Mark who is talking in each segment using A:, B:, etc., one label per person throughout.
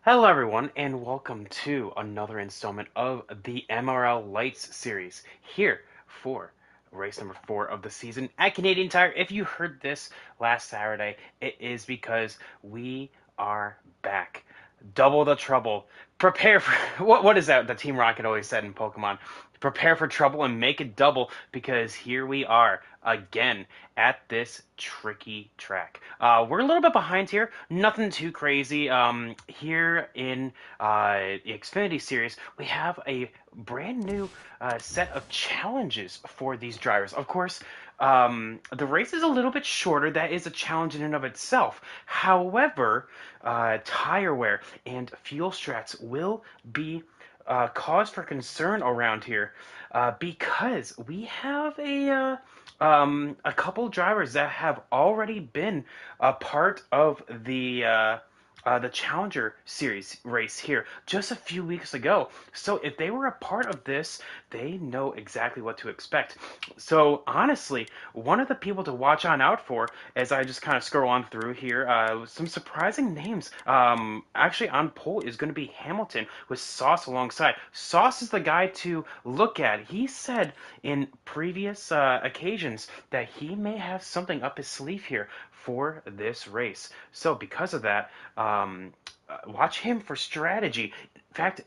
A: Hello, everyone, and welcome to another installment of the MRL Lights series here for race number 4 of the season at Canadian Tire. If you heard this last Saturday, it is because we are back. Double the trouble. Prepare for what is that? The Team Rocket always said in Pokemon. Prepare for trouble and make it double because here we are again at this tricky track. We're a little bit behind here, nothing too crazy. Here in the Xfinity Series, we have a brand new set of challenges for these drivers. Of course, the race is a little bit shorter. That is a challenge in and of itself. However, tire wear and fuel strats will be cause for concern around here because we have a couple drivers that have already been a part of the Challenger Series race here just a few weeks ago. So if they were a part of this, they know exactly what to expect. So honestly, one of the people to watch on out for, as I just kind of scroll on through here, some surprising names. Actually, on pole is going to be Hamilton with Sauce alongside. Sauce is the guy to look at. He said in previous occasions that he may have something up his sleeve here for this race. So because of that, watch him for strategy. In fact,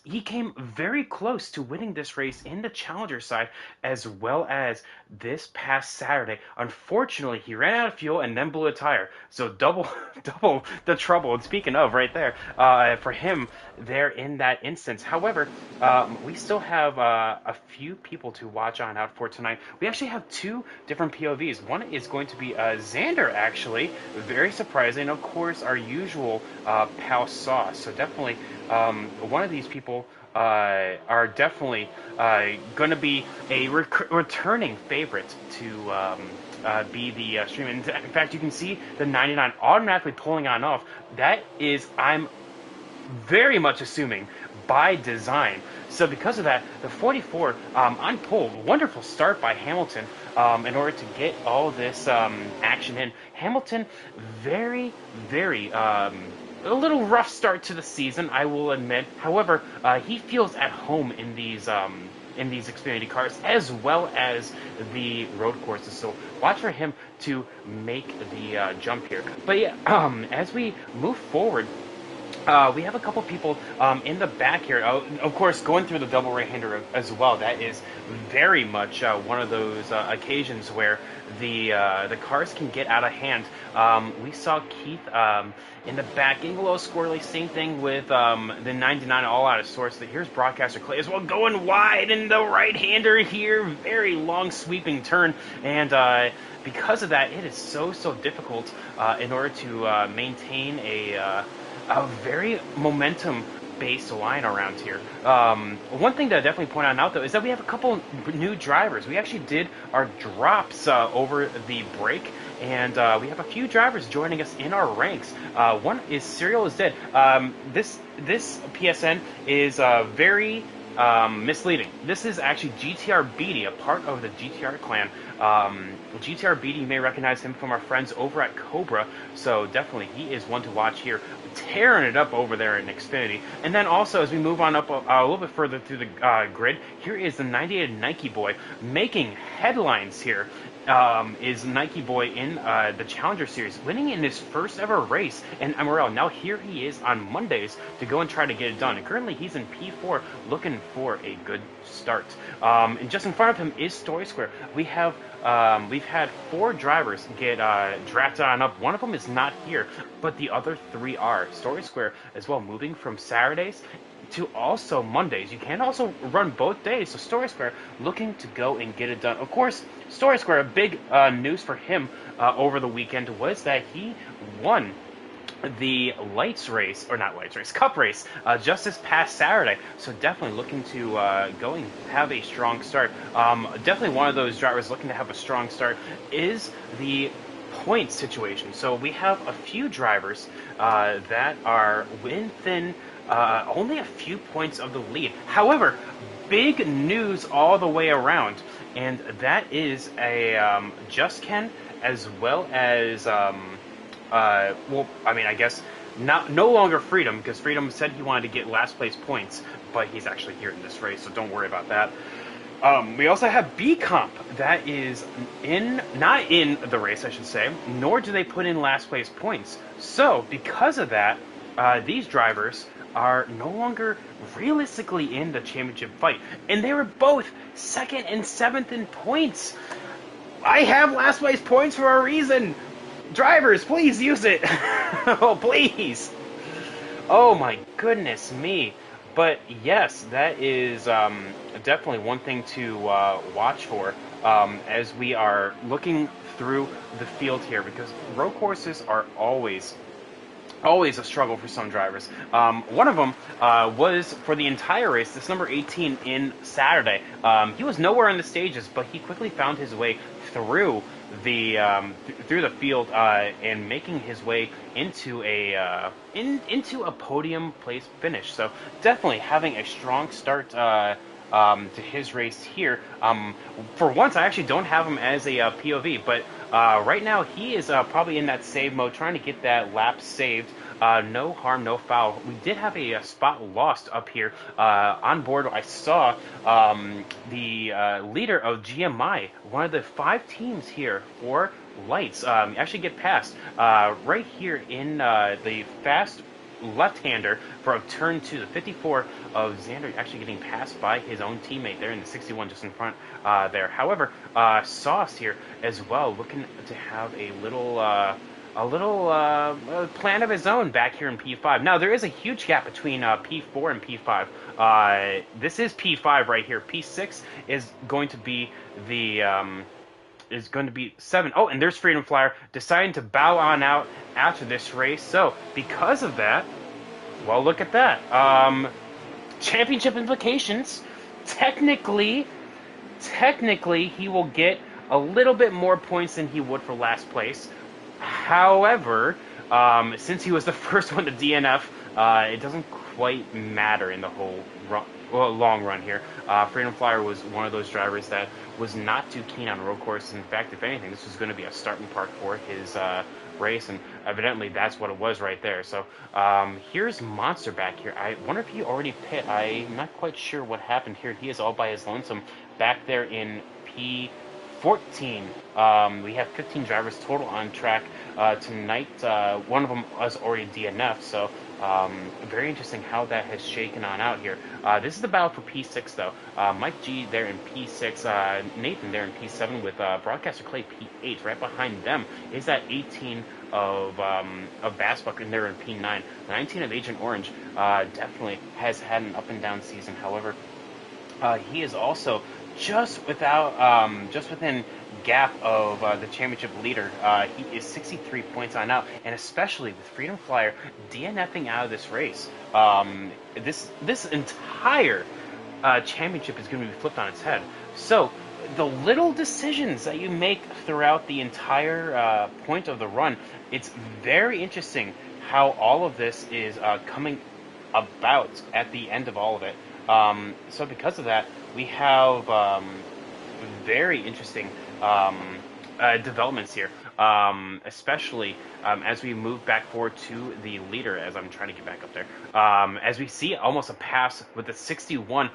A: he came very close to winning this race in the challenger side as well as this past Saturday. Unfortunately, he ran out of fuel and then blew a tire. So double double the trouble. And speaking of right there, for him there in that instance. However, we still have a few people to watch on out for tonight. We actually have two different POVs. One is going to be Xander, actually. Very surprising. Of course, our usual pal Sauce. So definitely one of these people are definitely going to be a returning favorite to be the stream. In fact, you can see the 99 automatically pulling on off. That is, I'm very much assuming, by design. So because of that, the 44 on pole, wonderful start by Hamilton in order to get all this action in. Hamilton, very a little rough start to the season, I will admit. However, he feels at home in these Xfinity cars as well as the road courses. So watch for him to make the jump here. But yeah, as we move forward, we have a couple people in the back here. Of course, going through the double right-hander as well. That is very much one of those occasions where the cars can get out of hand. We saw Keith in the back getting a little squirrely. Same thing with the 99 all out of sorts. Here's Broadcaster Clay as well going wide in the right-hander here. Very long sweeping turn, and because of that, it is so difficult in order to maintain a very momentum-based line around here. One thing to definitely point out now, though, is that we have a couple new drivers. We actually did our drops over the break, and we have a few drivers joining us in our ranks. One is Serial is Dead. This PSN is very misleading. This is actually GTR Beatty, a part of the GTR clan. GTR Beatty, you may recognize him from our friends over at Cobra, so definitely he is one to watch here, tearing it up over there in Xfinity. And then also, as we move on up a little bit further through the grid, here is the 98 Nike Boy making headlines here. Is Nike Boy in the Challenger Series, winning in his first ever race in MRL. Now here he is on Mondays to go and try to get it done. And currently he's in P4 looking for a good start. And just in front of him is Story Square. We've had 4 drivers get drafted on up. One of them is not here, but the other 3 are. Story Square as well, moving from Saturdays to also Mondays. You can also run both days. So Story Square looking to go and get it done. Of course, Story Square, a big news for him over the weekend was that he won the Cup race just this past Saturday. So definitely looking to go and have a strong start. Definitely one of those drivers looking to have a strong start is the point situation. So we have a few drivers that are within only a few points of the lead. However, big news all the way around, and that is a Just Ken as well as well, I mean, I guess no longer Freedom, because Freedom said he wanted to get last place points, but he's actually here in this race, so don't worry about that. We also have B Comp that is not in the race, I should say, nor do they put in last place points. So because of that, these drivers are no longer realistically in the championship fight, and they were both second and seventh in points. I have last place points for a reason. Drivers, please use it. Oh, please. Oh my goodness me. But yes, that is definitely one thing to watch for as we are looking through the field here, because road courses are always a struggle for some drivers. One of them was for the entire race, this number 18 in Saturday. He was nowhere in the stages, but he quickly found his way through the field and making his way into a podium place finish. So definitely having a strong start to his race here. For once, I actually don't have him as a POV, but right now he is probably in that save mode, trying to get that lap saved. No harm, no foul. We did have a spot lost up here on board. I saw the leader of GMI, one of the 5 teams here for lights, actually get past right here in the fast left-hander for turn 2, the 54 of Xander, actually getting passed by his own teammate there in the 61 just in front there. However, Sauce here as well, looking to have a little plan of his own back here in P5. Now, there is a huge gap between P4 and P5. This is P5 right here. P6 is going to be the... is going to be 7. Oh, and there's Freedom Flyer deciding to bow on out after this race. So, because of that, well, look at that. Championship implications. Technically, he will get a little bit more points than he would for last place. However, since he was the first one to DNF, it doesn't quite matter in the whole long run here. Freedom Flyer was one of those drivers that was not too keen on road courses. In fact, if anything, this was going to be a starting park for his race, and evidently that's what it was right there. So here's Monster back here. I wonder if he already pit. I'm not quite sure what happened here. He is all by his lonesome back there in P14. We have 15 drivers total on track tonight. One of them was already DNF, so very interesting how that has shaken on out here. This is the battle for P6, though. Mike G there in P6, Nathan there in P7 with Broadcaster Clay P8. Right behind them is that 18 of Bassbuck in there in P9. The 19 of Agent Orange definitely has had an up and down season. However, he is also just within gap of the championship leader. He is 63 points on out, and especially with Freedom Flyer DNFing out of this race, this entire championship is going to be flipped on its head. So the little decisions that you make throughout the entire point of the run, it's very interesting how all of this is coming about at the end of all of it. So because of that, we have very interesting developments here, especially as we move back forward to the leader, as I'm trying to get back up there. As we see almost a pass with the 61,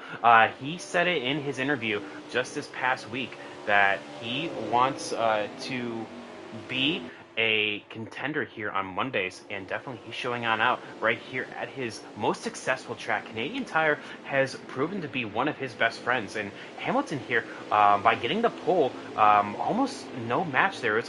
A: he said it in his interview just this past week that he wants to be a contender here on Mondays, and definitely he's showing on out right here at his most successful track. Canadian Tire has proven to be one of his best friends, and Hamilton here, by getting the pole, almost no match there. It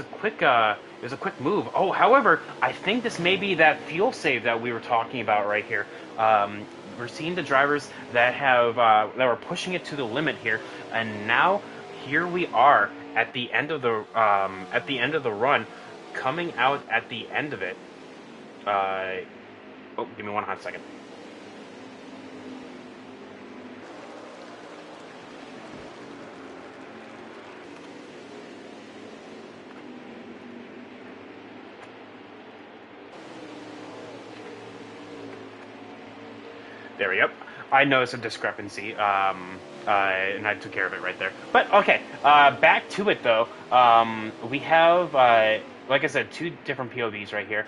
A: was a quick move. Oh, however, I think this may be that fuel save that we were talking about right here. We're seeing the drivers that are pushing it to the limit here, and now here we are at the end of the run. Coming out at the end of it. Give me one hot second. There we go. I noticed a discrepancy, and I took care of it right there. But okay, back to it though. We have like I said, two different POVs right here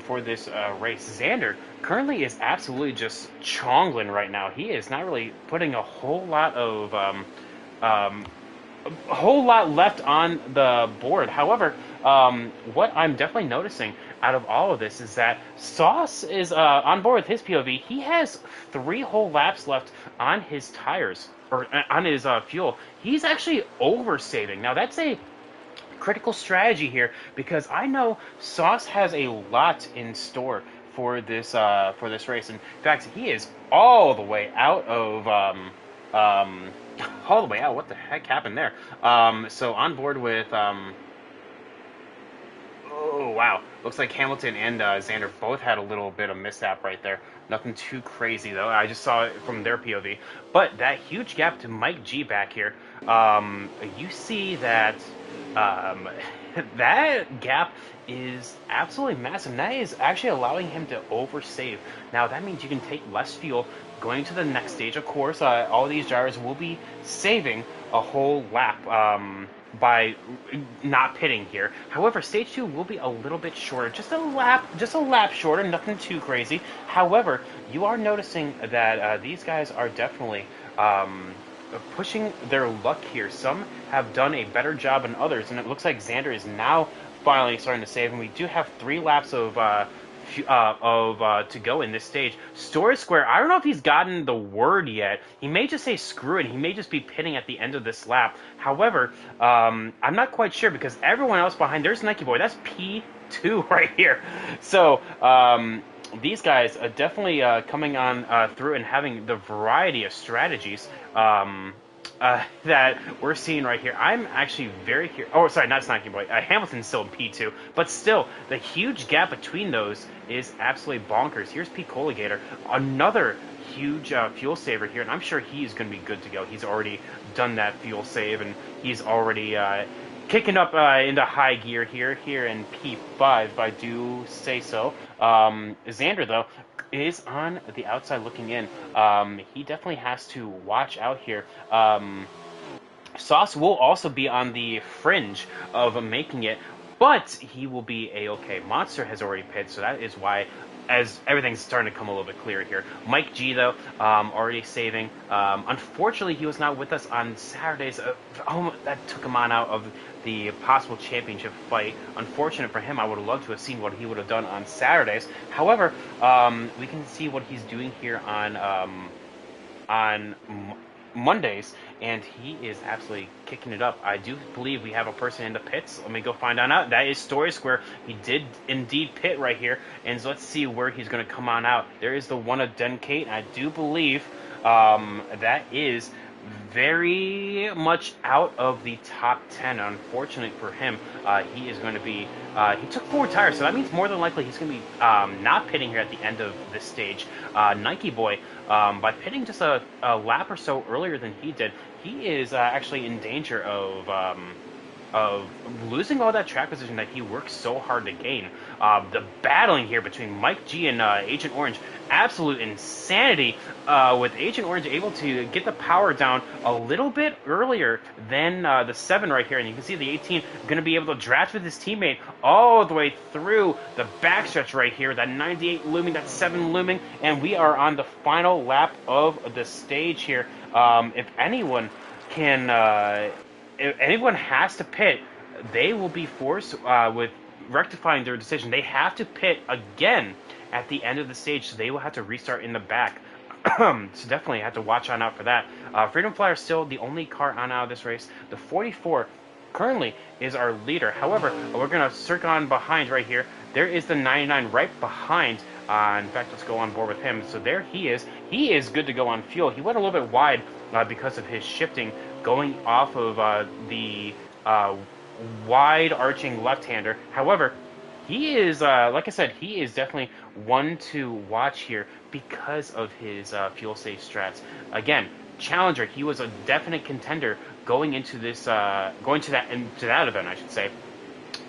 A: for this race. Xander currently is absolutely just chongling right now. He is not really putting um, a whole lot left on the board. However, what I'm definitely noticing out of all of this is that Sauce is on board with his POV. He has 3 whole laps left on his tires, or on his fuel. He's actually over-saving. Now, that's a critical strategy here because I know Sauce has a lot in store for this race. In fact, he is all the way out of um, all the way out. What the heck happened there? So on board with oh wow, looks like Hamilton and Xander both had a little bit of mishap right there. Nothing too crazy though. I just saw it from their POV. But that huge gap to Mike G back here. You see that um, that gap is absolutely massive. And that is actually allowing him to oversave. Now that means you can take less fuel going to the next stage. Of course, all these drivers will be saving a whole lap. By not pitting here. However, stage 2 will be a little bit shorter, just a lap shorter, nothing too crazy. However, you are noticing that these guys are definitely pushing their luck here. Some have done a better job than others, and it looks like Xander is now finally starting to save, and we do have 3 laps of to go in this stage. Story Square, I don't know if he's gotten the word yet. He may just say screw it. He may just be pitting at the end of this lap. However, I'm not quite sure because everyone else behind, there's Nike Boy. That's P2 right here. So, these guys are definitely coming on through and having the variety of strategies that we're seeing right here. I'm actually very here. Oh, sorry, not Nike Boy. Hamilton's still in P2, but still, the huge gap between those is absolutely bonkers. Here's P. Colligator, another huge fuel saver here, and I'm sure he's going to be good to go. He's already done that fuel save, and he's already kicking up into high gear here in P5, if I do say so. Xander, though, is on the outside looking in. He definitely has to watch out here. Sauce will also be on the fringe of making it, but he will be A-okay. Monster has already pitted, so that is why, as everything's starting to come a little bit clearer here. Mike G, though, already saving. Unfortunately, he was not with us on Saturdays. That took him on out of the possible championship fight. Unfortunate for him. I would have loved to have seen what he would have done on Saturdays. However, we can see what he's doing here on Mondays, and he is absolutely kicking it up. I do believe we have a person in the pits. Let me go find out. That is Story Square. He did indeed pit right here, and so let's see where he's going to come on out. There is the one of Denkate, and I do believe that is very much out of the top 10. Unfortunately for him, he is going to be, he took 4 tires, so that means more than likely he's going to be not pitting here at the end of this stage. Nike Boy, by pitting just a lap or so earlier than he did, he is actually in danger of losing all that track position that he worked so hard to gain. The battling here between Mike G and Agent Orange, absolute insanity, with Agent Orange able to get the power down a little bit earlier than the 7 right here, and you can see the 18 going to be able to draft with his teammate all the way through the backstretch right here, that 98 looming, that 7 looming, and we are on the final lap of the stage here. If anyone can... if anyone has to pit, they will be forced with rectifying their decision. They have to pit again at the end of the stage, so they will have to restart in the back. So definitely have to watch on out for that. Freedom Flyer is still the only car on out of this race. The 44 currently is our leader. However, we're going to circle on behind right here. There is the 99 right behind. In fact, let's go on board with him. So there he is. He is good to go on fuel. He went a little bit wide because of his shifting going off of the wide arching left-hander. However, he is, like I said, he is definitely one to watch here because of his fuel safe strats. Again, challenger. He was a definite contender going into this, into that event, I should say.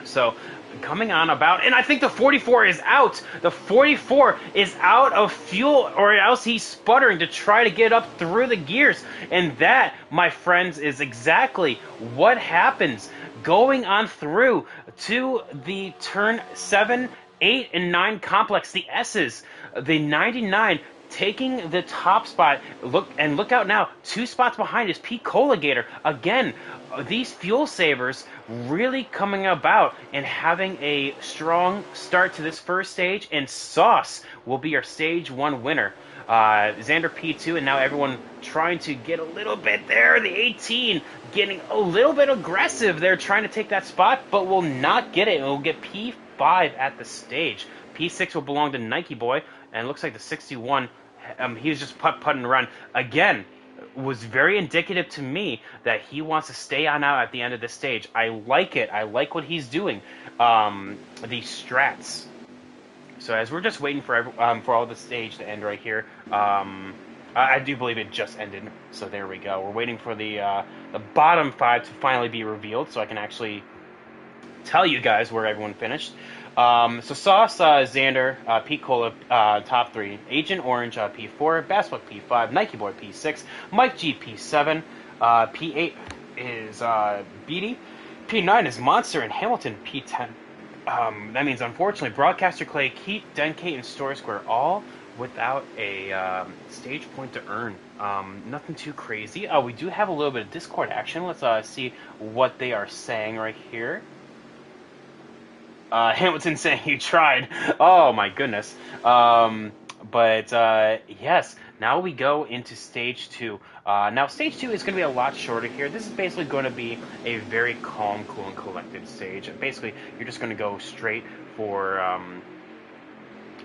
A: So coming on about, and I think the 44 is out. The 44 is out of fuel, or else he's sputtering to try to get up through the gears. And that, my friends, is exactly what happens going on through to the turn 7, 8, and 9 complex. The S's, the 99 taking the top spot. Look out now. 2 spots behind is Pete Colligator. Again, these fuel savers really coming about and having a strong start to this first stage. And Sauce will be our stage 1 winner. Xander P2, and now everyone trying to get a little bit there. The 18 getting a little bit aggressive. They're trying to take that spot, but will not get it. It will get P5 at the stage. P6 will belong to Nike Boy, and it looks like the 61, he was just putting around. Again, was very indicative to me that he wants to stay on out at the end of the stage. I like it. I like what he's doing. The strats. So as we're just waiting for all the stage to end right here, I do believe it just ended. So there we go. We're waiting for the bottom 5 to finally be revealed, so I can actually tell you guys where everyone finished. So Sauce, Xander, Pete Cola, top 3. Agent Orange, P4. Bassbook, P5. Nike Boy, P6. Mike G, P7. P8 is Beatty. P9 is Monster, and Hamilton, P10. That means, unfortunately, Broadcaster Clay, Keith, Denkate, and Story Square all without a stage point to earn. Nothing too crazy. We do have a little bit of Discord action. Let's see what they are saying right here. Hamilton saying he tried. Oh my goodness. But yes, now we go into stage 2. Now stage 2 is going to be a lot shorter here. This is basically going to be a very calm, cool, and collected stage. Basically, you're just going to go straight for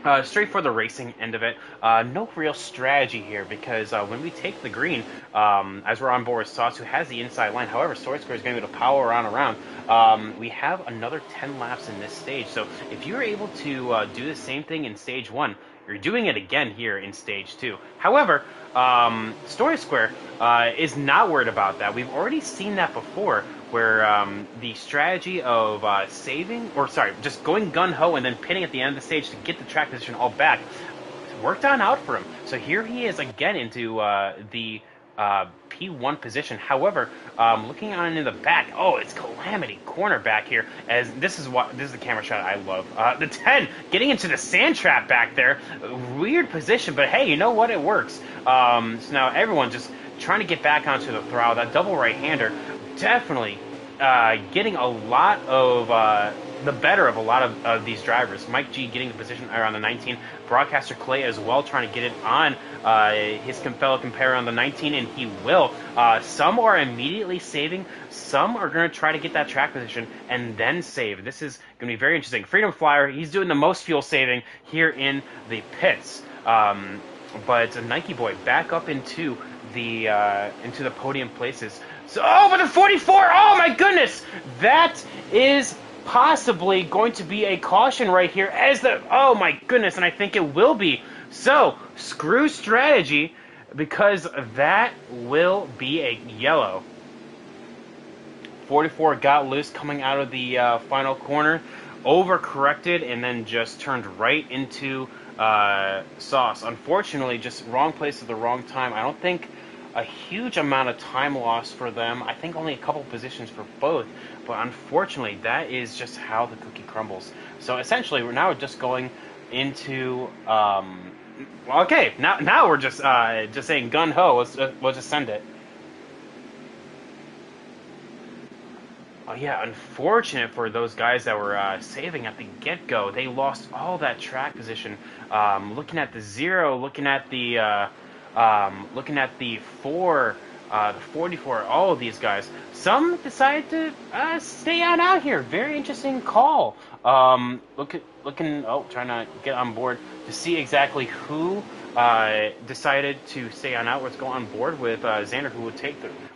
A: the racing end of it. No real strategy here, because when we take the green, as we're on board with Sauce, who has the inside line. However, Sword Square is going to be able to power around. We have another 10 laps in this stage. So if you're able to do the same thing in stage 1, you're doing it again here in stage 2. However, Story Square is not worried about that. We've already seen that before, where the strategy of just going gun-ho and then pitting at the end of the stage to get the track position all back worked out for him. So here he is again into the P1 position. However, looking on in the back, it's Calamity corner back here, as this is the camera shot I love. The 10 getting into the sand trap back there. Weird position, but hey, you know what? It works. So now everyone just trying to get back onto the throttle. That double right-hander definitely getting a lot of the better of a lot of these drivers. Mike G getting the position around the 19. Broadcaster Clay as well trying to get it on his fellow competitor on the 19, and he will. Some are immediately saving. Some are going to try to get that track position and then save. This is going to be very interesting. Freedom Flyer, he's doing the most fuel saving here in the pits. But Nike Boy back up into the podium places. So, but the 44! Oh my goodness! That is possibly going to be a caution right here oh my goodness, and I think it will be. So, screw strategy, because that will be a yellow. 44 got loose coming out of the final corner, overcorrected, and then just turned right into Sauce. Unfortunately, just wrong place at the wrong time. I don't think a huge amount of time lost for them. I think only a couple positions for both. But unfortunately, that is just how the cookie crumbles. So essentially, we're now just going into okay. Now we're just saying gun ho. We'll just send it. Oh yeah, unfortunate for those guys that were saving at the get-go. They lost all that track position. Looking at the 0, looking at the 4, the 44, all of these guys. Some decided to stay out here. Very interesting call. Trying to get on board to see exactly who decided to stay out. Let's go on board with Xander, who would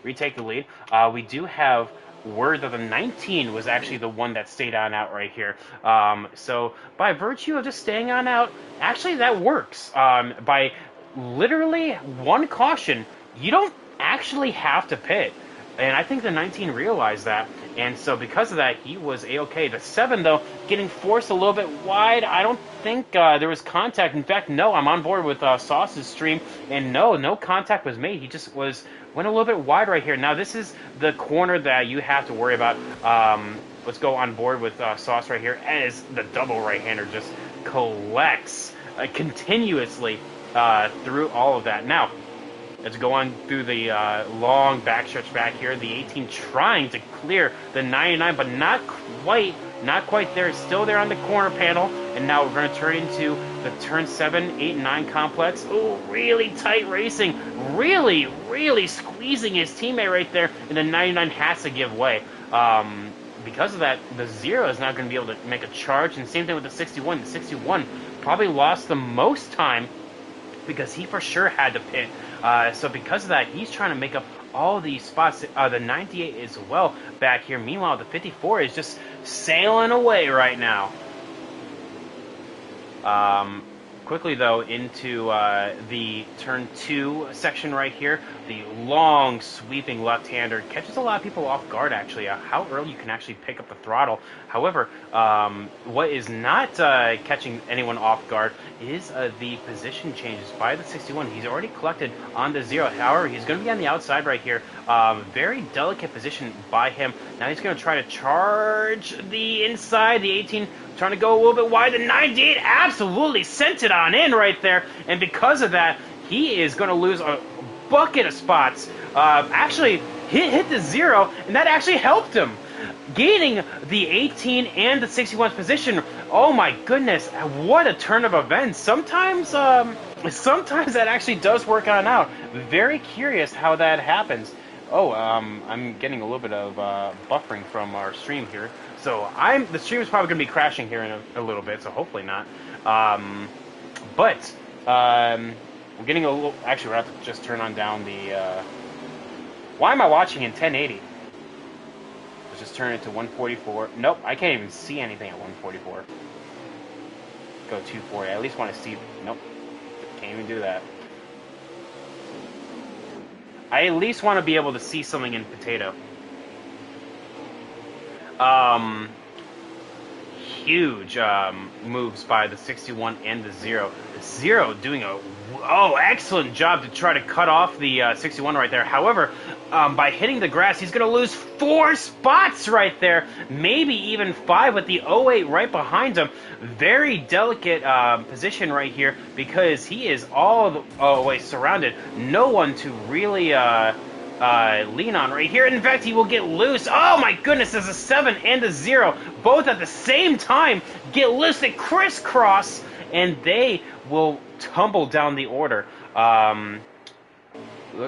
A: retake the lead. We do have word that the 19 was actually the one that stayed on out right here. So by virtue of just staying on out, actually that works. By literally one caution, you don't actually have to pit. And I think the 19 realized that. And so because of that, he was A-okay. The 7, though, getting forced a little bit wide. I don't think there was contact. In fact, no, I'm on board with Sauce's stream, and no contact was made. He just went a little bit wide right here. Now, this is the corner that you have to worry about. Let's go on board with Sauce right here as the double right-hander just collects continuously through all of that. Now, let's go on through the long backstretch back here. The 18 trying to clear the 99, but not quite there. It's still there on the corner panel. And now we're going to turn into the turn 7, 8, and 9 complex. Oh, really tight racing. Really squeezing his teammate right there. And the 99 has to give way. Because of that, the 0 is not going to be able to make a charge. And same thing with the 61. The 61 probably lost the most time because he for sure had to pit. So because of that, he's trying to make up all these spots. The 98 as well back here. Meanwhile, the 54 is just sailing away right now. Quickly, though, into the turn 2 section right here. The long, sweeping left-hander catches a lot of people off guard, actually. How early you can actually pick up the throttle. However, what is not catching anyone off guard is the position changes by the 61. He's already collected on the 0. However, he's going to be on the outside right here. Very delicate position by him. Now he's going to try to charge the inside. The 18 trying to go a little bit wide. The 98 absolutely sent it on in right there. And because of that, he is going to lose a bucket of spots. Actually, hit the 0, and that actually helped him. Gaining the 18 and the 61's position. Oh my goodness, what a turn of events. Sometimes that actually does work on out. Very curious how that happens. Oh, I'm getting a little bit of buffering from our stream here. So the stream is probably going to be crashing here in a little bit, so hopefully not. But we're getting a little... Actually, we're going to have to just turn on down the... Why am I watching in 1080? Let's just turn it to 144. Nope, I can't even see anything at 144. Go 240. I at least want to see... Nope, can't even do that. I at least want to be able to see something in potato. Huge moves by the 61 and the 0. The 0 doing a excellent job to try to cut off the 61 right there. However, by hitting the grass, he's going to lose 4 spots right there. Maybe even 5 with the 08 right behind him. Very delicate position right here because he is all the way surrounded. No one to really... lean on right here. In fact, he will get loose. Oh my goodness, there's a 7 and a 0. Both at the same time get loose. They crisscross, and they will tumble down the order.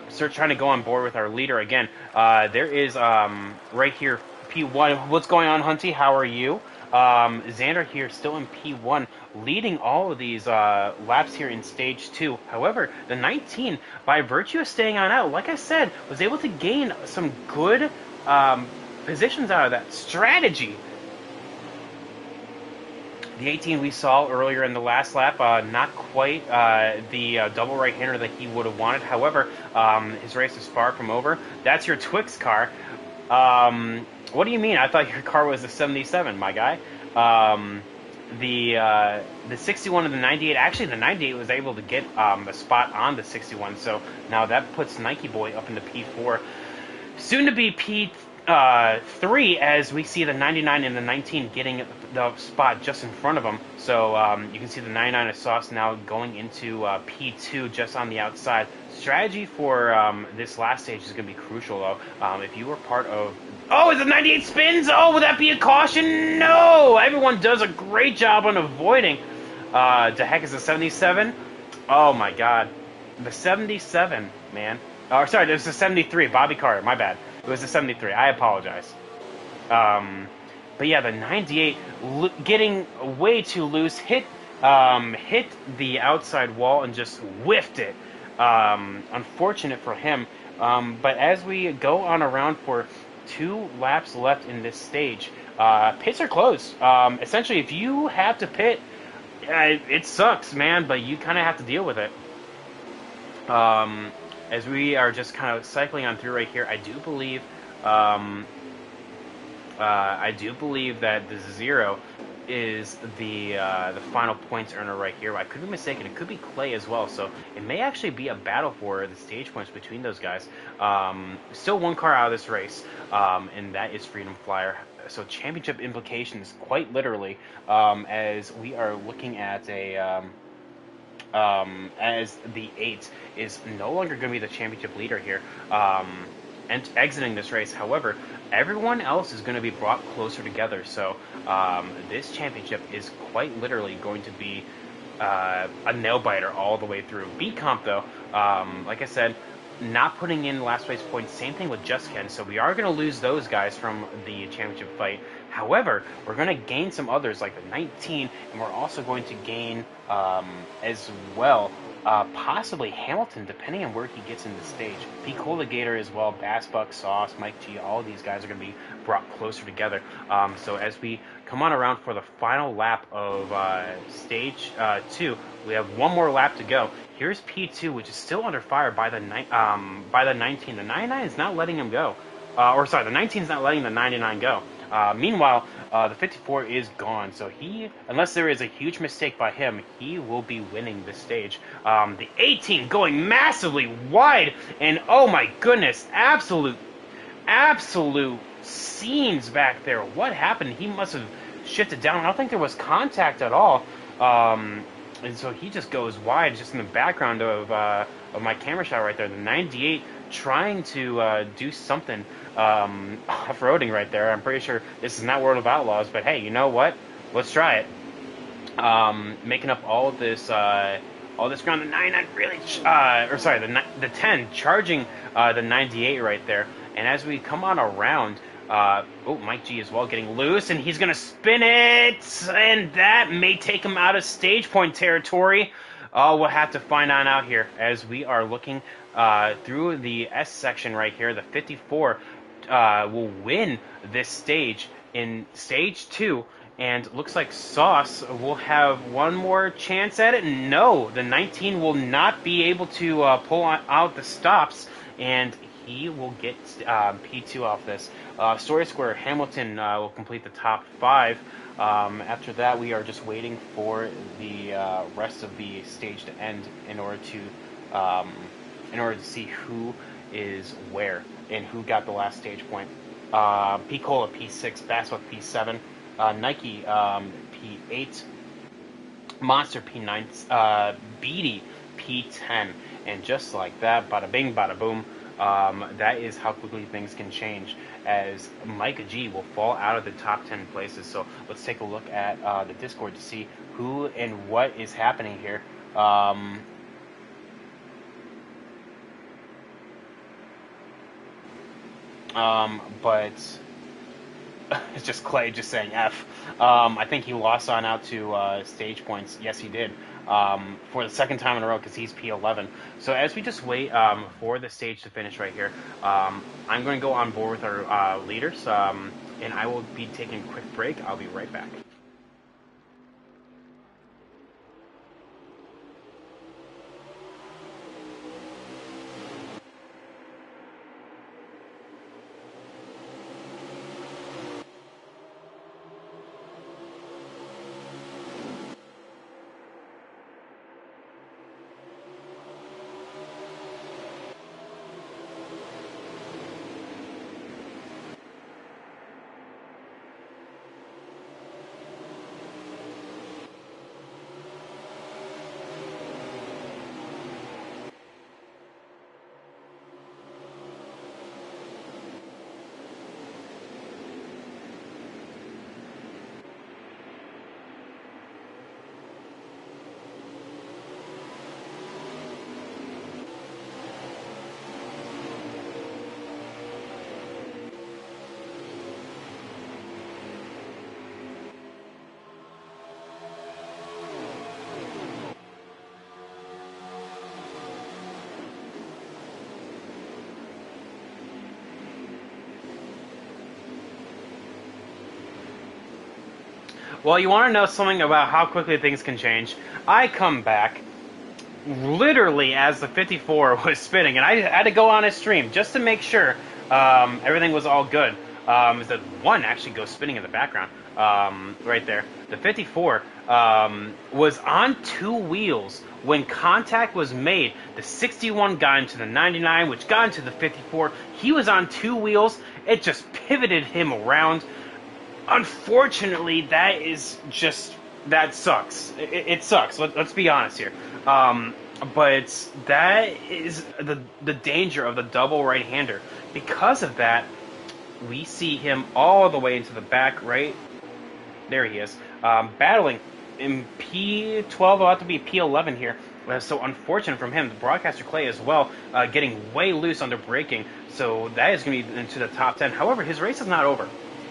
A: So trying to go on board with our leader again. There is, right here, P1. What's going on, Hunty? How are you? Xander here, still in P1, leading all of these laps here in Stage 2. However, the 19, by virtue of staying on out, like I said, was able to gain some good positions out of that strategy. The 18 we saw earlier in the last lap, not quite the double right-hander that he would have wanted. However, his race is far from over. That's your Twix car. What do you mean? I thought your car was a 77, my guy. The 61 and the 98, actually the 98 was able to get a spot on the 61, so now that puts Nike Boy up into P4. Soon to be P3 as we see the 99 and the 19 getting the spot just in front of them. So you can see the 99 of Sauce now going into P2 just on the outside. Strategy for this last stage is going to be crucial, though. If you were part of... Oh, is it 98 spins? Oh, would that be a caution? No! Everyone does a great job on avoiding. The heck is a 77? Oh, my God. The 77, man. Oh, sorry, it was the 73. Bobby Carter, my bad. It was the 73. I apologize. But yeah, the 98 getting way too loose. Hit the outside wall and just whiffed it. Unfortunate for him. But as we go on around for 2 laps left in this stage, pits are closed. Essentially, if you have to pit, it sucks, man, but you kind of have to deal with it. As we are just kind of cycling on through right here, I do believe I do believe that the 0 is the final points earner right here. I could be mistaken. It could be Clay as well. So it may actually be a battle for the stage points between those guys. Still one car out of this race, and that is Freedom Flyer. So championship implications, quite literally, as we are looking at as the 8 is no longer going to be the championship leader here, and exiting this race. However, everyone else is going to be brought closer together. So this championship is quite literally going to be a nail biter all the way through. Beat comp though, like I said, not putting in last place points. Same thing with Just Ken. So we are going to lose those guys from the championship fight. However, we're going to gain some others like the 19, and we're also going to gain as well possibly Hamilton, depending on where he gets in the stage. P. Gator as well, Bass Buck, Sauce, Mike G, all of these guys are going to be brought closer together. So as we come on around for the final lap of stage 2, we have one more lap to go. Here's P2, which is still under fire by the 19. The 99 is not letting him go. The 19 is not letting the 99 go. Meanwhile, the 54 is gone, so unless there is a huge mistake by him, he will be winning this stage. The 18 going massively wide, and oh my goodness, absolute scenes back there. What happened? He must have shifted down. I don't think there was contact at all. And so he just goes wide, just in the background of my camera shot right there. The 98 trying to do something off-roading right there. I'm pretty sure this is not World of Outlaws, but hey, you know what? Let's try it. Making up all this ground. The 99 really, the 10 charging the 98 right there. And as we come on around, Mike G as well getting loose, and he's going to spin it, and that may take him out of stage point territory. We'll have to find out here as we are looking through the S section right here. The 54 will win this stage in stage 2, and looks like Sauce will have one more chance at it. No, the 19 will not be able to pull out the stops, and he will get P2 off this. Story Square, Hamilton will complete the top 5. After that, we are just waiting for the rest of the stage to end in order to see who is where and who got the last stage point. P-Cola P6, Basswood P7, Nike P8, Monster P9, Beatty P10, and just like that, bada bing, bada boom. That is how quickly things can change, as Micah G will fall out of the top 10 places. So let's take a look at the Discord to see who and what is happening here. But it's just Clay just saying F. I think he lost on out to stage points. Yes, he did. For the second time in a row, because he's P11. So as we just wait for the stage to finish right here, I'm going to go on board with our leaders, and I will be taking a quick break. I'll be right back. Well, you want to know something about how quickly things can change? I come back literally as the 54 was spinning, and I had to go on his stream just to make sure everything was all good. The one actually goes spinning in the background, right there. The 54 was on two wheels when contact was made. The 61 got into the 99, which got into the 54. He was on two wheels. It just pivoted him around. Unfortunately, that sucks. It sucks. Let's be honest here. But that is the danger of the double right-hander. Because of that, we see him all the way into the back, right? There he is, battling in P12, about to be P11 here. So unfortunate from him. The broadcaster Clay as well, getting way loose under braking. So that is going to be into the top 10. However, his race is not over.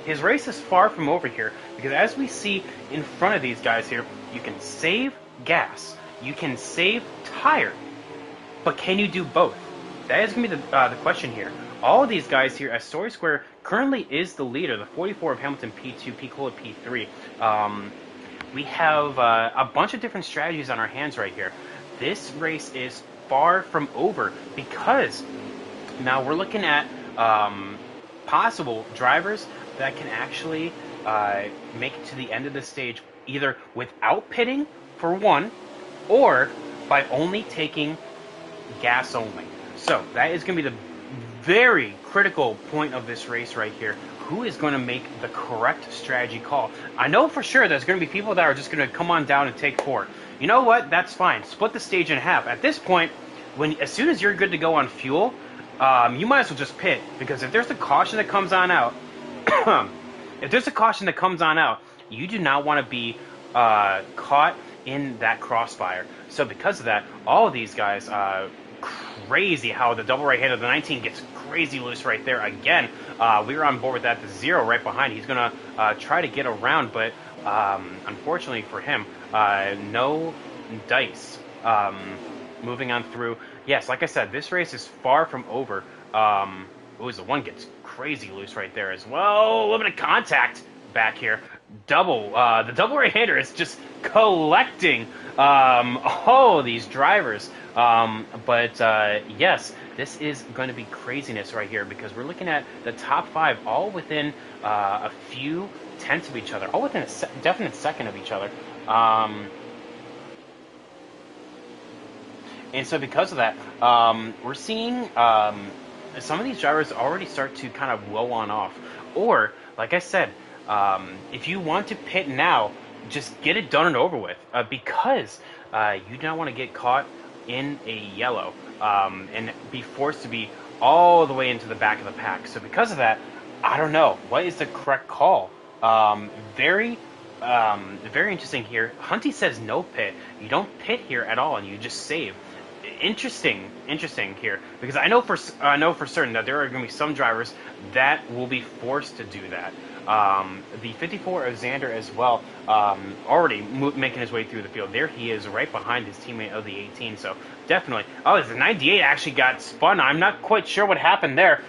A: His race is far from over here, because as we see in front of these guys here, you can save gas, you can save tire, but can you do both? That is going to be the question here. All of these guys here, as Story Square currently is the leader, the 44 of Hamilton P2, Picola P3. We have a bunch of different strategies on our hands right here. This race is far from over, because now we're looking at possible drivers that can actually make it to the end of the stage either without pitting for one, or by only taking gas only. So that is going to be the very critical point of this race right here. Who is going to make the correct strategy call? I know for sure there's going to be people that are just going to come on down and take four. You know what? That's fine. Split the stage in half. At this point, as soon as you're good to go on fuel, you might as well just pit, because if there's a caution that comes on out, you do not want to be caught in that crossfire. So because of that, all of these guys, crazy how the double right-hander, the 19 gets crazy loose right there again. We were on board with that. The 0 right behind. He's going to try to get around, but unfortunately for him, no dice. Moving on through. Yes, like I said, this race is far from over. The one gets crazy loose right there as well. A little bit of contact back here. The double right-hander is just collecting all these drivers. Yes, this is going to be craziness right here, because we're looking at the top 5 all within a few tenths of each other, all within a definite second of each other. And so because of that, we're seeing some of these drivers already start to kind of blow on off. Or, like I said, if you want to pit now, just get it done and over with, because you don't want to get caught in a yellow and be forced to be all the way into the back of the pack. So because of that, I don't know. What is the correct call? Very interesting here. Hunty says no pit. You don't pit here at all, and you just save. Interesting here, because I know for certain that there are going to be some drivers that will be forced to do that. The 54 of Xander as well, already making his way through the field. There he is, right behind his teammate of the 18. So definitely. Oh, the 98 actually got spun. I'm not quite sure what happened there.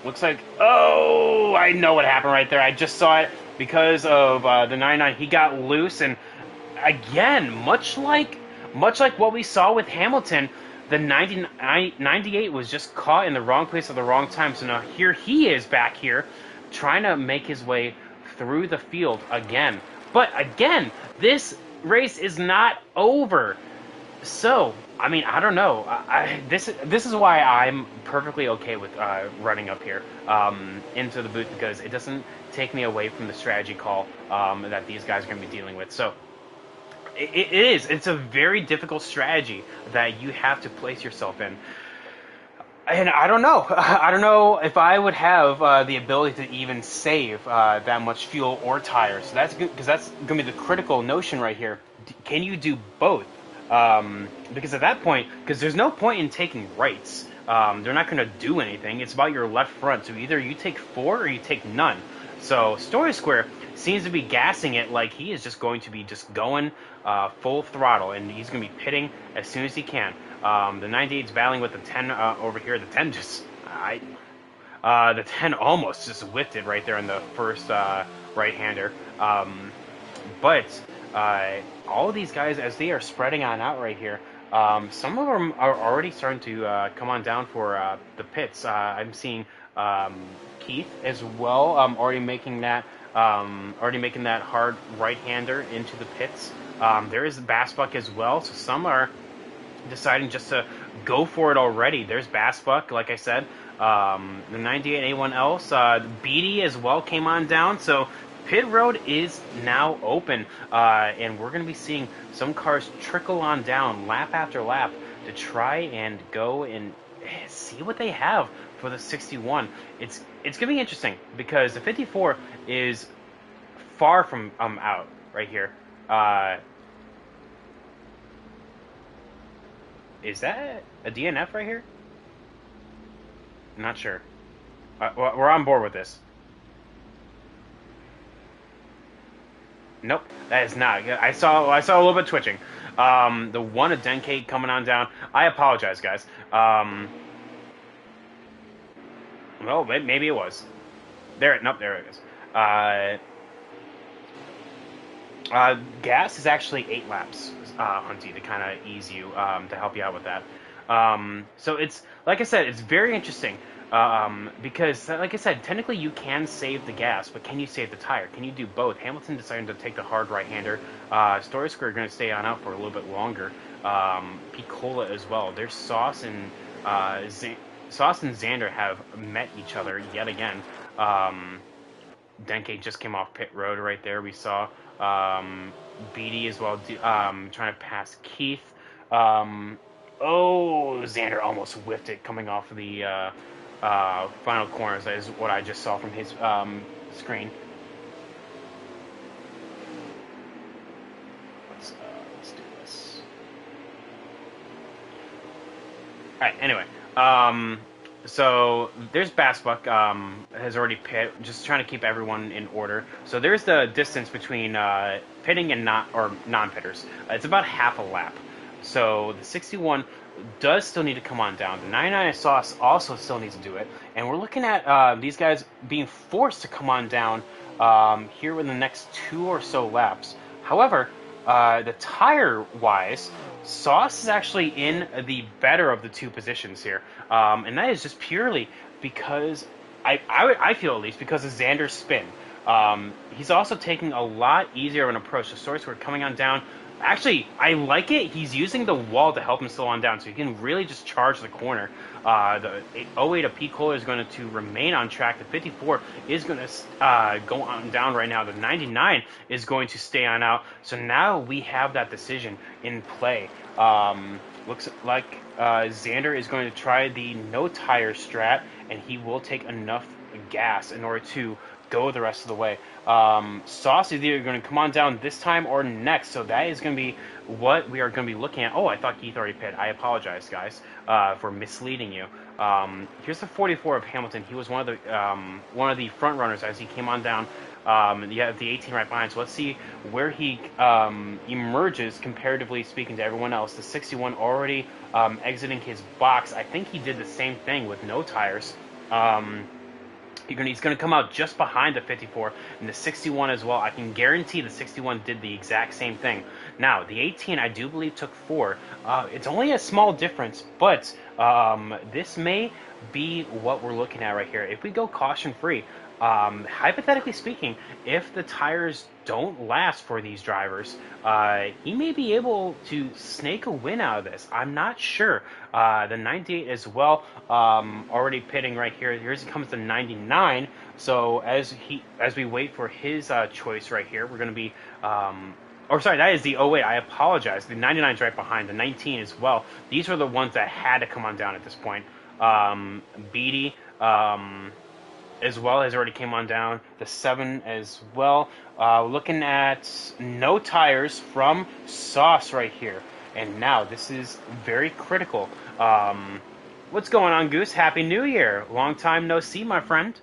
A: Looks like, oh, I know what happened right there. I just saw it because of the 99. He got loose, and again, much like what we saw with Hamilton, the 98 was just caught in the wrong place at the wrong time. So now here he is back here, trying to make his way through the field again. But again, this race is not over. So, I mean, I don't know. This is why I'm perfectly okay with running up here into the booth, because it doesn't take me away from the strategy call that these guys are going to be dealing with. So, it is. It's a very difficult strategy that you have to place yourself in. And I don't know. I don't know if I would have the ability to even save that much fuel or tires. So that's good, because that's going to be the critical notion right here. Can you do both? Because at that point, because there's no point in taking rights. They're not going to do anything. It's about your left front. So either you take 4 or you take none. So Story Square seems to be gassing it like he is just going to be just going full throttle, and he's going to be pitting as soon as he can. The 98's battling with the 10 over here. The 10 the 10 almost just whipped it right there in the first right-hander. But all of these guys, as they are spreading on out right here, some of them are already starting to come on down for the pits. I'm seeing Keith as well, already making that hard right-hander into the pits. There is Bassbuck as well, so some are deciding just to go for it already. There's Bassbuck, like I said. The 98, anyone else? Beatty as well came on down, so pit road is now open, and we're going to be seeing some cars trickle on down lap after lap to try and go and see what they have for the 61. It's going to be interesting because the 54 is far from out right here. Is that a DNF right here? Not sure. We're on board with this. Nope, that is not. I saw a little bit twitching. The one of Denke coming on down. I apologize, guys. Well, maybe it was. Nope, there it is. Gas is actually 8 laps, Hunty, to kind of ease you, to help you out with that. So it's, like I said, it's very interesting. Because, like I said, technically you can save the gas, but can you save the tire? Can you do both? Hamilton decided to take the hard right-hander. Story Square are going to stay on out for a little bit longer. Picola as well. There's Sauce and Xander have met each other yet again. Denke just came off pit road right there. We saw Beatty as well trying to pass Keith. Xander almost whiffed it coming off of the final corners. That is what I just saw from his screen. Let's do this. All right. Anyway, so there's Bassbuck has already pit, just trying to keep everyone in order. So there's the distance between pitting and non-pitters. It's about half a lap. So the 61 does still need to come on down. The 99 Sauce also still needs to do it. And we're looking at these guys being forced to come on down here in the next 2 or so laps. However, the tire-wise, Sauce is actually in the better of the 2 positions here. And that is just purely because, I feel at least, because of Xander's spin. He's also taking a lot easier of an approach. The Story Square coming on down. Actually, I like it. He's using the wall to help him slow on down, so he can really just charge the corner. The 08 of Picola is going to remain on track. The 54 is going to go on down right now. The 99 is going to stay on out. So now we have that decision in play. Looks like Xander is going to try the no tire strat, and he will take enough gas in order to go the rest of the way. Sauce is either going to come on down this time or next, so that is going to be what we are going to be looking at. Oh, I thought Keith already pit. I apologize, guys, for misleading you. Here's the 44 of Hamilton. He was one of the front runners as he came on down. You have the 18 right behind, so let's see where he emerges comparatively speaking to everyone else. The 61 already exiting his box. I think he did the same thing with no tires. He's going to come out just behind the 54 and the 61 as well. I can guarantee the 61 did the exact same thing. Now, the 18, I do believe, took 4. It's only a small difference, but this may be what we're looking at right here. If we go caution-free, hypothetically speaking, if the tires don't last for these drivers, he may be able to snake a win out of this. I'm not sure. The 98 as well, already pitting right here. Here comes the 99. So as we wait for his choice right here, we're going to be. Sorry, that is the 08. I apologize. The 99 is right behind. The 19 as well. These were the ones that had to come on down at this point. Beatty. As well has already came on down. The 7 as well. Looking at no tires from Sauce right here. And now this is very critical. What's going on, Goose? Happy New Year. Long time no see, my friend.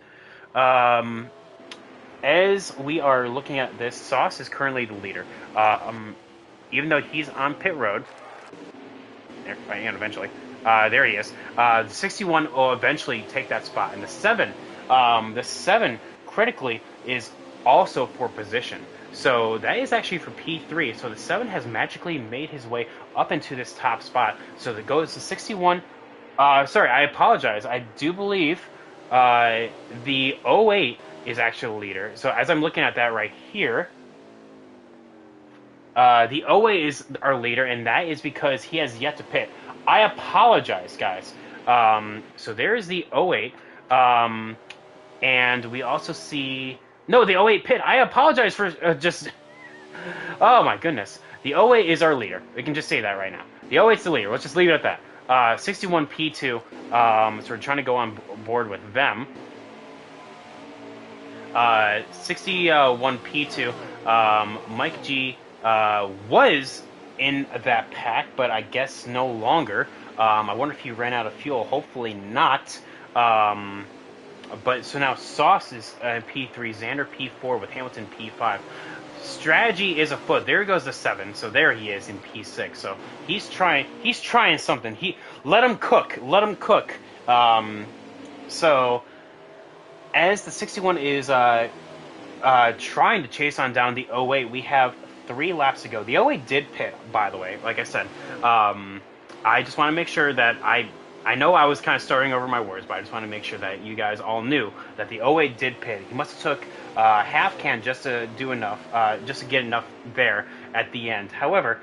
A: As we are looking at this, Sauce is currently the leader. Even though he's on pit road. And eventually. There he is. The 61 will eventually take that spot. And the 7 critically is also for position. So that is actually for P3. So the 7 has magically made his way up into this top spot. So it goes to 61. Sorry, I apologize. I do believe The '08 is actually the leader. So as I'm looking at that right here, the '08 is our leader, and that is because he has yet to pit. I apologize, guys. So there is the '08. And we also see... No, the '08 pit. I apologize for just... Oh my goodness. The '08 is our leader. We can just say that right now. The '08 is the leader. Let's just leave it at that. 61 P2. So we're trying to go on board with them. 61 P2. Mike G was in that pack, but I guess no longer. I wonder if he ran out of fuel. Hopefully not. But so now Sauce is P3, Xander P4 with Hamilton P5. Strategy is afoot. There goes the 7. So there he is in P6. So he's trying something. Let him cook. Let him cook. So as the 61 is trying to chase on down the '08, we have 3 laps to go. The '08 did pit, by the way. Like I said, I just want to make sure that I know I was kind of starting over my words, but I just want to make sure that you guys all knew that the '08 did pit. He must have took half can just to do enough, just to get enough there at the end. However,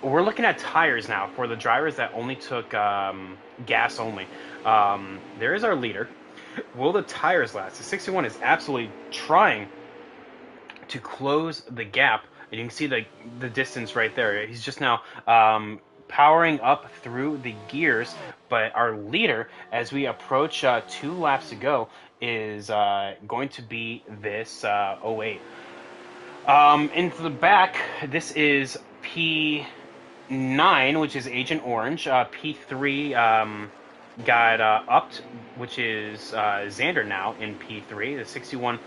A: we're looking at tires now for the drivers that only took gas only. There is our leader. Will the tires last? The 61 is absolutely trying to close the gap, and you can see the distance right there. He's just now powering up through the gears, but our leader, as we approach 2 laps to go, is going to be this '08. Into the back, this is P9, which is Agent Orange. P3 got upped, which is Xander now in P3. The 61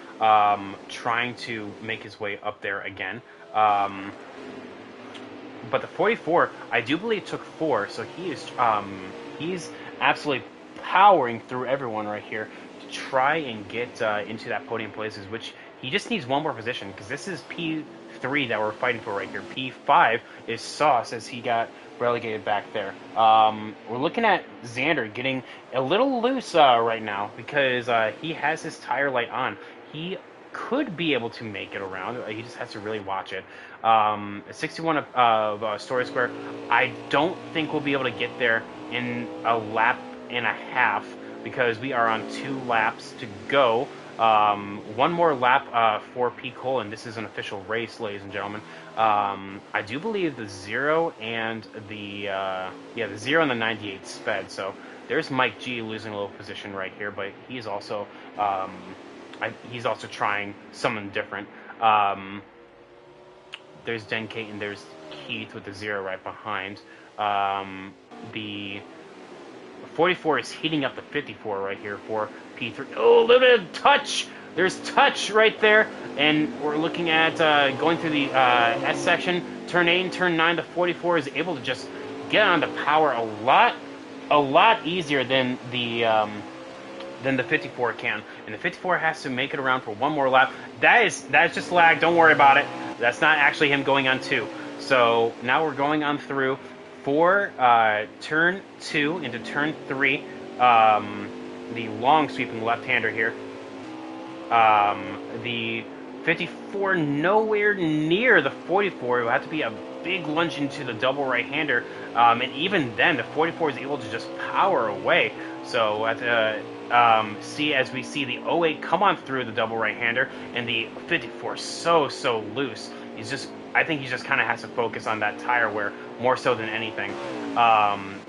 A: trying to make his way up there again. But the 44, I do believe, took 4, so he's absolutely powering through everyone right here to try and get into that podium places, which he just needs one more position, because this is P3 that we're fighting for right here. P5 is Sauce, as he got relegated back there. We're looking at Xander getting a little loose right now, because he has his tire light on. He could be able to make it around. He just has to really watch it. 61 of Story Square, I don't think we'll be able to get there in a lap and a half, because we are on 2 laps to go. One more lap for P. Cole, and this is an official race, ladies and gentlemen. I do believe the 0 and the 0 and the 98 sped. So there's Mike G losing a little position right here, but he's also trying something different. There's Den Kate and there's Keith with the 0 right behind. The 44 is heating up the 54 right here for P3. Oh, a little bit of touch. There's touch right there. And we're looking at going through the S section. Turn 8 and turn 9, the 44 is able to just get on the power a lot easier than the 54 can. And the 54 has to make it around for one more lap. That's just lag. Don't worry about it. That's not actually him going on 2. So now we're going on through for turn 2 into turn 3. The long sweeping left-hander here. The 54 nowhere near the 44. It will have to be a big lunge into the double right-hander. And even then, the 44 is able to just power away. So at as we see the '08 come on through the double right-hander, and the 54 so loose. I think he just kind of has to focus on that tire wear more so than anything.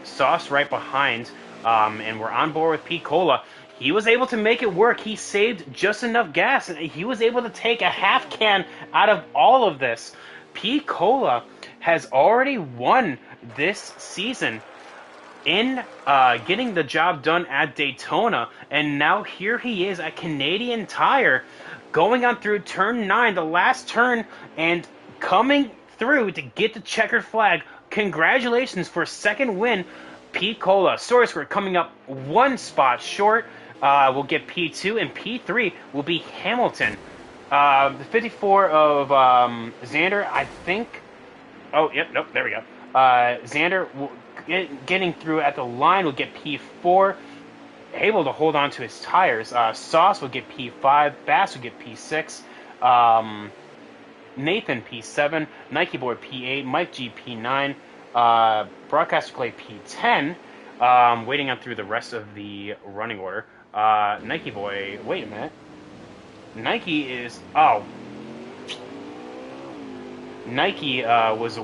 A: Sauce right behind, and we're on board with P. Cola. He was able to make it work. He saved just enough gas, and he was able to take a half can out of all of this. P. Cola has already won this season in getting the job done at Daytona, and now here he is at Canadian Tire, going on through turn 9, the last turn, and coming through to get the checkered flag. Congratulations for second win, P. Cola. Story Square coming up 1 spot short. We'll get P2, and P3 will be Hamilton. The 54 of Xander, I think... Oh, yep, nope, there we go. Xander will getting through at the line will get P4. able to hold on to his tires. Sauce would get P5, Bass would get P6, um, Nathan P7, Nike Boy P8, Mike G P9, Broadcaster Clay P10. Waiting on through the rest of the running order. Nike Boy, wait a minute. Nike is Nike was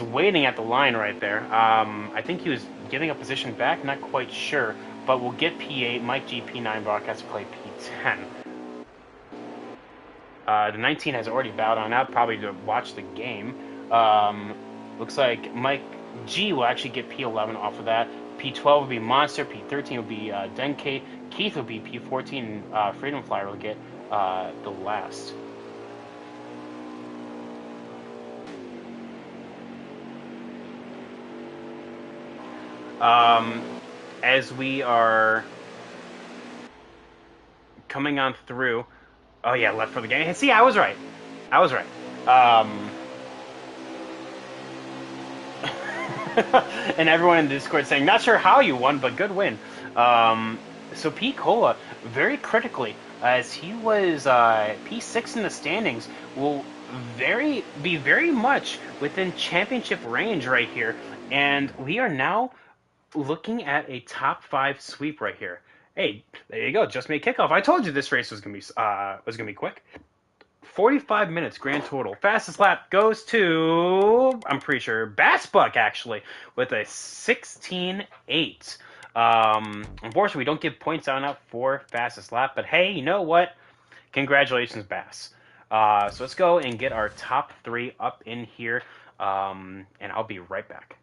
A: waiting at the line right there. I think he was giving a position back, not quite sure, but we'll get P8, Mike G P9, Broadcaster Clay P10. The 19 has already bowed on out, probably to watch the game. Looks like Mike G will actually get P11 off of that. P12 will be Monster. P13 will be Denke. Keith will be P14. Freedom Flyer will get the last. Um, as we are coming on through. Oh yeah, left for the game. See, I was right. I was right. Um, and everyone in the Discord saying, not sure how you won, but good win. So Pete Cola, very critically, as he was P6 in the standings, will be very much within championship range right here. And we are now looking at a top 5 sweep right here. Hey, there you go. Just made kickoff. I told you this race was gonna be quick. 45 minutes grand total. Fastest lap goes to, I'm pretty sure, Bass Buck, actually, with a 16.8. Unfortunately, we don't give points on up for fastest lap, but hey, you know what? Congratulations, Bass. So let's go and get our top 3 up in here, and I'll be right back.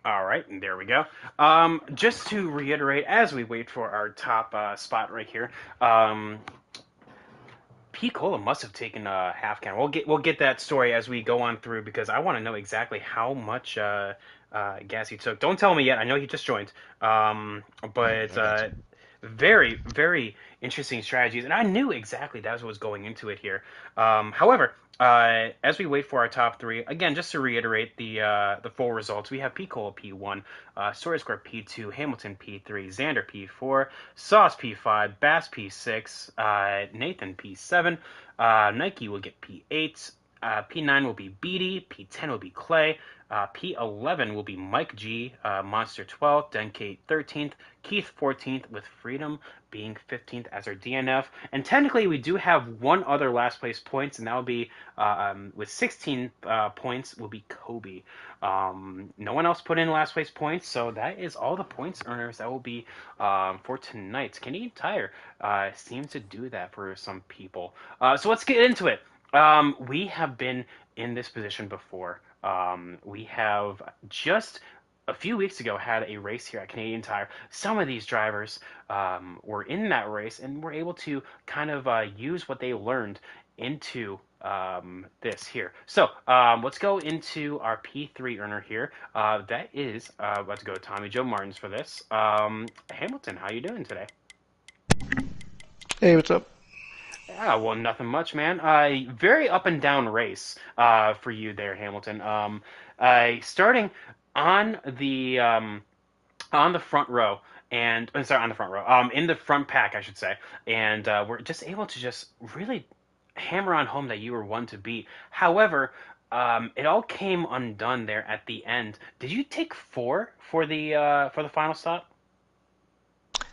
A: All right, and there we go. Just to reiterate, as we wait for our top spot right here, P. Cola must have taken a half can. We'll get that story as we go on through because I want to know exactly how much gas he took. Don't tell me yet. I know he just joined. But very interesting strategies, and I knew exactly that's what was going into it here. However, as we wait for our top 3, again, just to reiterate the full results, we have P. Cole P1, Story Square P2, Hamilton P3, Xander P4, Sauce P5, Bass P6, Nathan P7, Nike will get P8, P9 will be Beatty, P10 will be Clay, P11 will be Mike G, Monster 12th, Denkate 13th, Keith 14th, with Freedom being 15th as our DNF. And technically, we do have one other last place points, and that will be with 16 points will be Kobe. No one else put in last place points, so that is all the points earners that will be for tonight. Canadian Tire seems to do that for some people. So let's get into it. We have been in this position before. We have just a few weeks ago had a race here at Canadian Tire. Some of these drivers were in that race and were able to kind of use what they learned into this here. So let's go into our P3 earner here. That is, let's go to Tommy Joe Martins for this. Hamilton, how you doing today?
B: Hey, what's up?
A: Yeah, well, nothing much, man. Very up and down race for you there, Hamilton. Starting on the front row, and sorry, on the front row, in the front pack, I should say, and we're just able to just really hammer on home that you were one to beat. However, it all came undone there at the end. Did you take 4 for the final stop?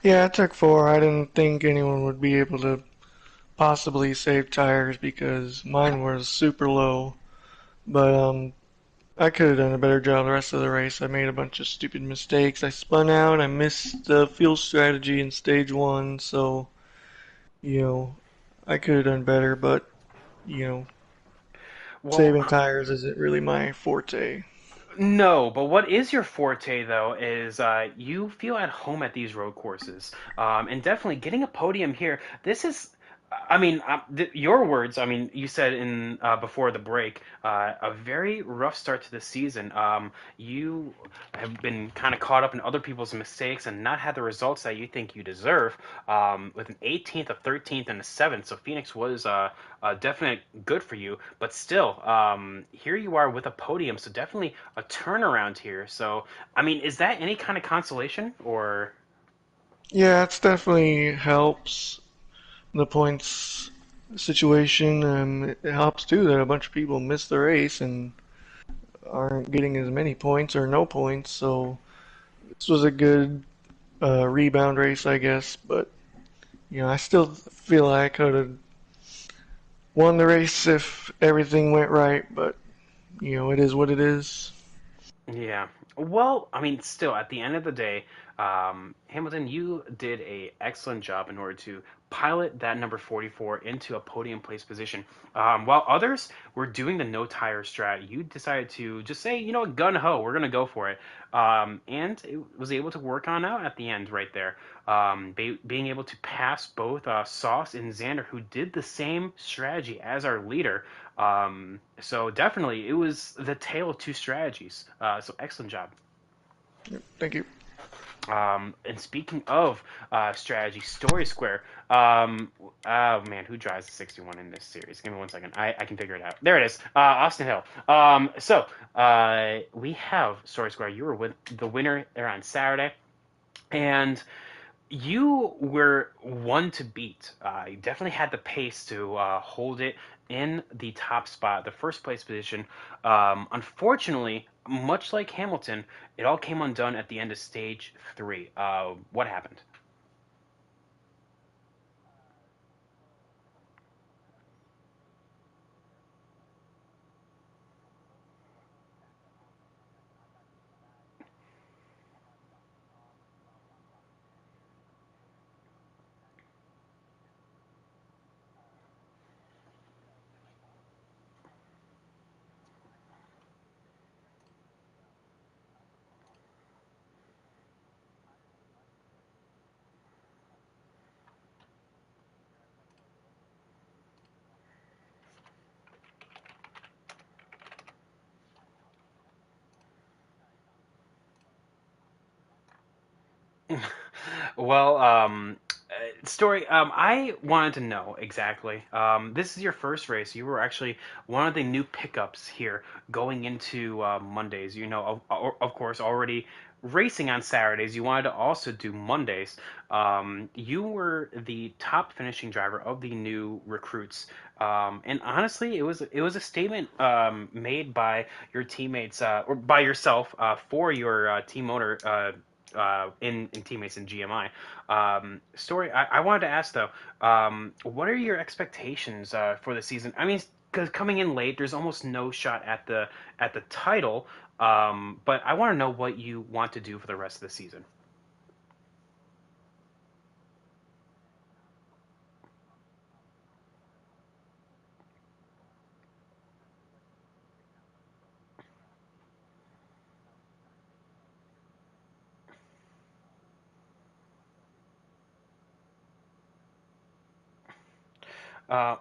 B: Yeah, I took four. I didn't think anyone would be able to possibly save tires because mine was super low. But I could have done a better job the rest of the race. I made a bunch of stupid mistakes. I spun out. I missed the fuel strategy in stage one. So, you know, I could have done better. But, you know,
A: Well,
B: saving tires isn't really my forte.
A: No, but what is your forte though is you feel at home at these road courses, and definitely getting a podium here. This is, I mean, your words. I mean, you said in before the break, a very rough start to the season. You have been kind of caught up in other people's mistakes and not had the results that you think you deserve. With an 18th, a 13th, and a 7th, so Phoenix was a definite good for you. But still, here you are with a podium, so definitely a turnaround here. So, I mean, is that any kind of consolation or?
B: Yeah, it's definitely helps the points situation, and it helps too that a bunch of people miss the race and aren't getting as many points or no points. So this was a good rebound race, I guess. But I still feel like I could have won the race if everything went right. But it is what it is.
A: Yeah. Well, I mean, still, at the end of the day, Hamilton, you did a excellent job in order to pilot that number 44 into a podium place position. While others were doing the no tire strat, you decided to just say, you know, gun ho, we're gonna go for it, and it was able to work on out at the end right there. Being able to pass both Sauce and Xander, who did the same strategy as our leader. So definitely, it was the tale of two strategies. So excellent job.
B: Thank you.
A: And speaking of strategy, Story Square. Oh man, who drives the 61 in this series? Give me 1 second. I can figure it out. There it is. Austin Hill. We have Story Square. You were with the winner there on Saturday, and you were one to beat. You definitely had the pace to hold it in the top spot, the first place position. Unfortunately, much like Hamilton, it all came undone at the end of stage three. What happened? Well, story. I wanted to know exactly. This is your first race. You were actually one of the new pickups here going into Mondays. You know, of course, already racing on Saturdays. You wanted to also do Mondays. You were the top finishing driver of the new recruits. And honestly, it was a statement made by your teammates or by yourself for your team owner in teammates in GMI. Story. I wanted to ask though, what are your expectations for the season? I mean, because coming in late, there's almost no shot at the title. But I want to know what you want to do for the rest of the season.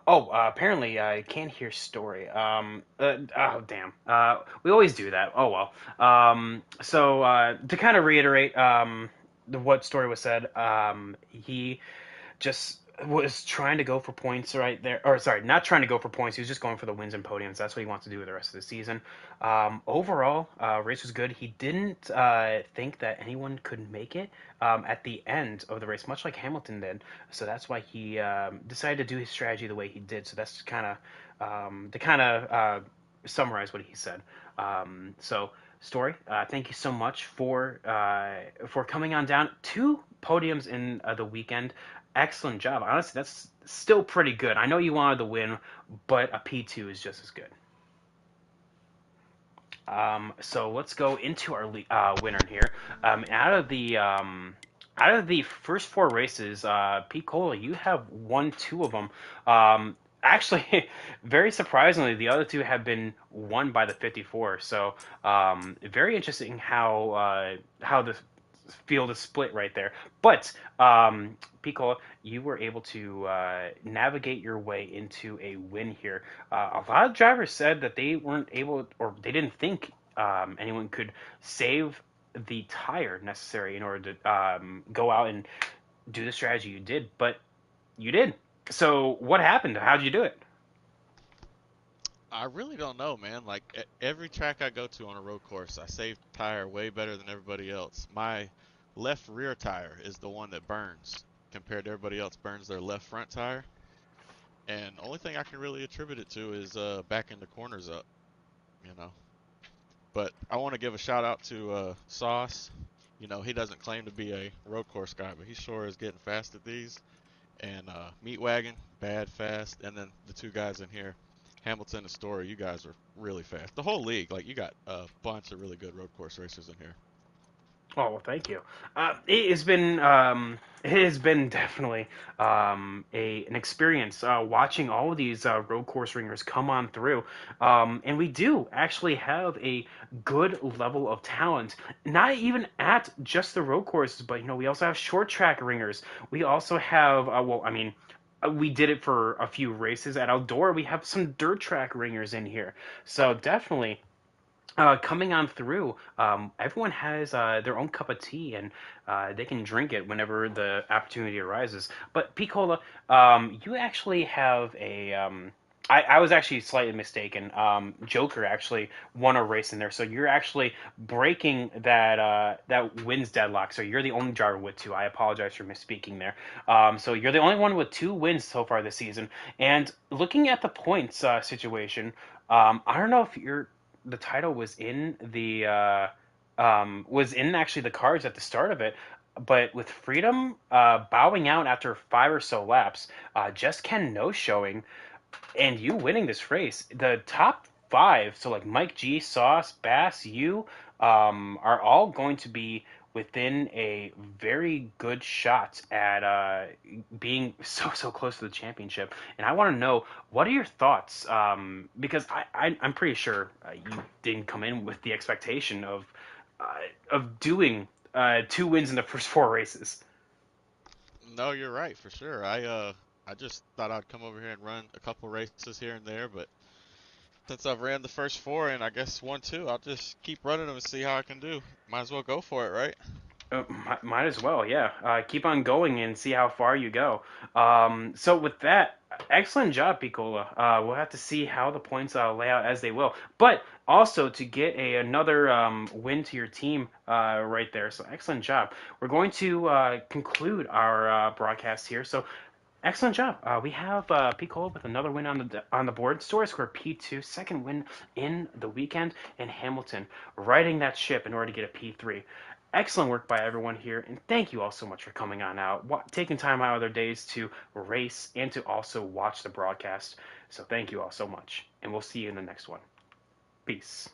A: Apparently I can't hear story. Oh, damn. We always do that. Oh, well. To kind of reiterate what story was said, he just was trying to go for points right there. Or, sorry, not trying to go for points. He was just going for the wins and podiums. That's what he wants to do with the rest of the season. Overall, race was good. He didn't think that anyone could make it at the end of the race, much like Hamilton did. So that's why he decided to do his strategy the way he did. So that's kind of to kind of summarize what he said. So, Story, thank you so much for coming on down. Two podiums in the weekend. Excellent job. Honestly, that's still pretty good. I know you wanted the win, but a P2 is just as good. So let's go into our winner here. Out of the first four races, Pete Cola, you have won two of them. Actually, very surprisingly, the other two have been won by the 54. So, very interesting how the field is split right there. But Pico, you were able to navigate your way into a win here. A lot of drivers said that they weren't able, or they didn't think anyone could save the tire necessary in order to go out and do the strategy you did, but you did. So, what happened? How did you do it?
C: I really don't know, man. Like every track I go to on a road course, I save tire way better than everybody else. My left rear tire is the one that burns compared to everybody else burns their left front tire. And the only thing I can really attribute it to is backing the corners up, you know. But I want to give a shout out to Sauce. You know, he doesn't claim to be a road course guy, but he sure is getting fast at these. And Meat Wagon, bad fast, and then the two guys in here, Hamilton and Story, you guys are really fast. The whole league, like you got a bunch of really good road course racers in here.
A: Oh, well, thank you. It has been definitely a an experience watching all of these road course ringers come on through, and we do actually have a good level of talent. Not even at just the road courses, but we also have short track ringers. We also have we did it for a few races at outdoor. We have some dirt track ringers in here, so definitely coming on through, everyone has their own cup of tea and they can drink it whenever the opportunity arises. But Piccola, you actually have a. I was actually slightly mistaken. Joker actually won a race in there, so you're actually breaking that wins deadlock. So you're the only driver with two. I apologize for misspeaking there. So you're the only one with two wins so far this season. And looking at the points situation, I don't know if the title was in actually the cards at the start of it, but with Freedom bowing out after five or so laps, just Ken no showing, and you winning this race, the top five, so like Mike G, Sauce, Bass, you, are all going to be within a very good shot at being so close to the championship. And I want to know, what are your thoughts? Because I'm pretty sure you didn't come in with the expectation uh, of doing two wins in the first four races.
C: No, you're right for sure. I just thought I'd come over here and run a couple races here and there, but since I've ran the first four and I guess one too, I'll just keep running them and see how I can do. Might as well go for it, right?
A: Might as well, yeah. Keep on going and see how far you go. So with that, excellent job, Piccola. We'll have to see how the points lay out as they will. But also to get another win to your team right there. So excellent job. We're going to conclude our broadcast here. So excellent job. We have Piccola with another win on the board. Story score P2, second win in the weekend, and Hamilton riding that ship in order to get a P3. Excellent work by everyone here, and thank you all so much for coming on out, taking time out of their days to race and to also watch the broadcast. So thank you all so much, and we'll see you in the next one. Peace.